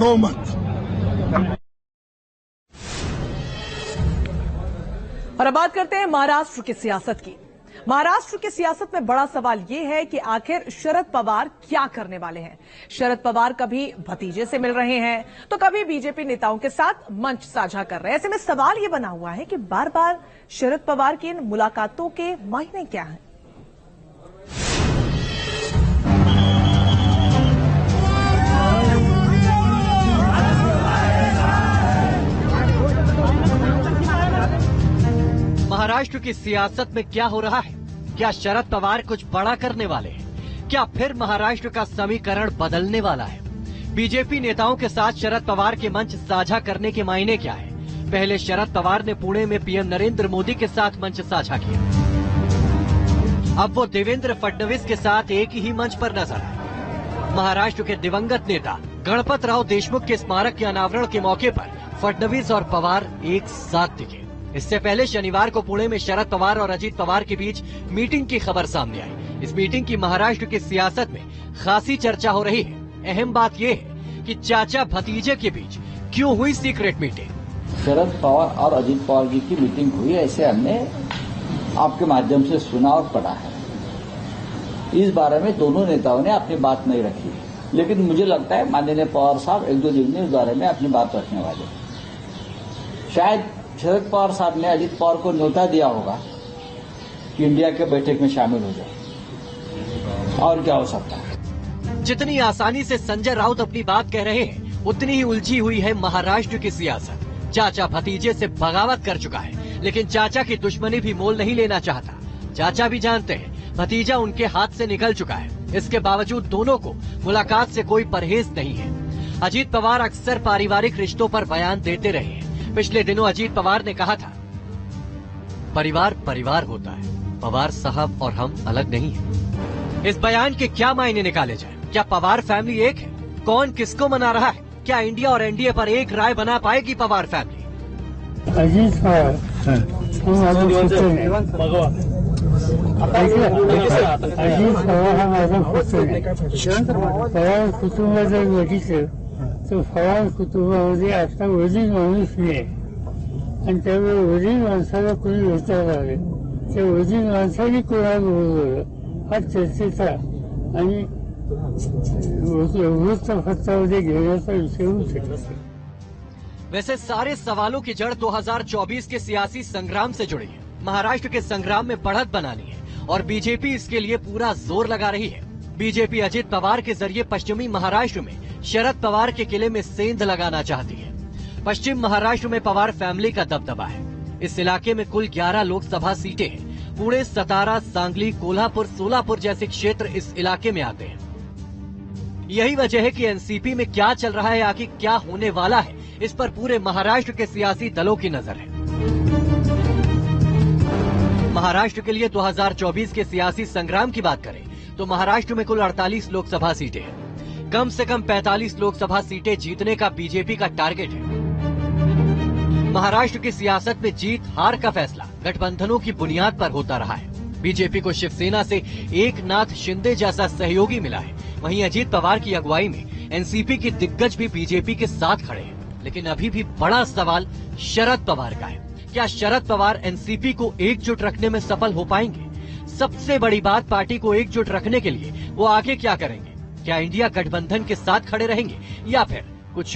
मत। और अब बात करते हैं महाराष्ट्र की सियासत की। महाराष्ट्र की सियासत में बड़ा सवाल यह है कि आखिर शरद पवार क्या करने वाले हैं। शरद पवार कभी भतीजे से मिल रहे हैं तो कभी बीजेपी नेताओं के साथ मंच साझा कर रहे हैं। ऐसे में सवाल यह बना हुआ है कि बार बार शरद पवार की इन मुलाकातों के मायने क्या हैं। महाराष्ट्र की सियासत में क्या हो रहा है? क्या शरद पवार कुछ बड़ा करने वाले हैं? क्या फिर महाराष्ट्र का समीकरण बदलने वाला है? बीजेपी नेताओं के साथ शरद पवार के मंच साझा करने के मायने क्या है? पहले शरद पवार ने पुणे में पीएम नरेंद्र मोदी के साथ मंच साझा किया, अब वो देवेंद्र फडणवीस के साथ एक ही मंच पर नजर आए। महाराष्ट्र के दिवंगत नेता गणपतराव देशमुख के स्मारक के अनावरण के मौके पर फडणवीस और पवार एक साथ दिखे। इससे पहले शनिवार को पुणे में शरद पवार और अजीत पवार के बीच मीटिंग की खबर सामने आई। इस मीटिंग की महाराष्ट्र की सियासत में खासी चर्चा हो रही है। अहम बात यह है कि चाचा भतीजे के बीच क्यों हुई सीक्रेट मीटिंग। शरद पवार और अजीत पवार जी की मीटिंग हुई, ऐसे हमने आपके माध्यम से सुना और पढ़ा है। इस बारे में दोनों नेताओं ने अपनी बात नहीं रखी, लेकिन मुझे लगता है माननीय पवार साहब एक दो दिन में इस बारे में अपनी बात रखने वाले। शायद शरद पवार साहब ने अजीत पवार को न्योता दिया होगा कि इंडिया के बैठक में शामिल हो जाए, और क्या हो सकता है। जितनी आसानी से संजय राउत अपनी बात कह रहे हैं, उतनी ही उलझी हुई है महाराष्ट्र की सियासत। चाचा भतीजे से बगावत कर चुका है, लेकिन चाचा की दुश्मनी भी मोल नहीं लेना चाहता। चाचा भी जानते हैं भतीजा उनके हाथ से निकल चुका है। इसके बावजूद दोनों को मुलाकात से कोई परहेज नहीं है। अजीत पवार अक्सर पारिवारिक रिश्तों पर बयान देते रहे हैं। पिछले दिनों अजीत पवार ने कहा था, परिवार परिवार होता है, पवार साहब और हम अलग नहीं हैं। इस बयान के क्या मायने निकाले जाएं? क्या पवार फैमिली एक है? कौन किसको मना रहा है? क्या इंडिया और एनडीए पर एक राय बना पाएगी पवार फैमिली? अजीत पवार अजीत पवार हा माझा पुत्र आहे। पवार कुटुंब जर बघितलं तर पवार कुटुंबामध्ये आता वडील माणूस नाही आहे, आणि त्यावेळी वडील माणसाला कोणी विचारलं लागले, त्या वडील माणसाने कोणाला बोलवलं हा चर्चेचा आणि वृत्तपत्रामध्ये घेण्याचा विषय होऊ शकतो। वैसे सारे सवालों की जड़ 2024 के सियासी संग्राम से जुड़ी है। महाराष्ट्र के संग्राम में बढ़त बनानी है और बीजेपी इसके लिए पूरा जोर लगा रही है। बीजेपी अजीत पवार के जरिए पश्चिमी महाराष्ट्र में शरद पवार के किले में सेंध लगाना चाहती है। पश्चिम महाराष्ट्र में पवार फैमिली का दबदबा है। इस इलाके में कुल 11 लोकसभा सीटें हैं। पुणे, सतारा, सांगली, कोल्हापुर, सोलापुर जैसे क्षेत्र इस इलाके में आते हैं। यही वजह है कि एनसीपी में क्या चल रहा है, आखिर क्या होने वाला है, इस पर पूरे महाराष्ट्र के सियासी दलों की नजर है। महाराष्ट्र के लिए 2024 के सियासी संग्राम की बात करें तो महाराष्ट्र में कुल 48 लोकसभा सीटें हैं। कम से कम 45 लोकसभा सीटें जीतने का बीजेपी का टारगेट है। महाराष्ट्र की सियासत में जीत हार का फैसला गठबंधनों की बुनियाद पर होता रहा है। बीजेपी को शिवसेना से एकनाथ शिंदे जैसा सहयोगी मिला है। वहीं अजीत पवार की अगुवाई में एनसीपी के दिग्गज भी बीजेपी के साथ खड़े हैं। लेकिन अभी भी बड़ा सवाल शरद पवार का है। क्या शरद पवार एनसीपी को एकजुट रखने में सफल हो पाएंगे? सबसे बड़ी बात, पार्टी को एकजुट रखने के लिए वो आगे क्या करेंगे? क्या इंडिया गठबंधन के साथ खड़े रहेंगे या फिर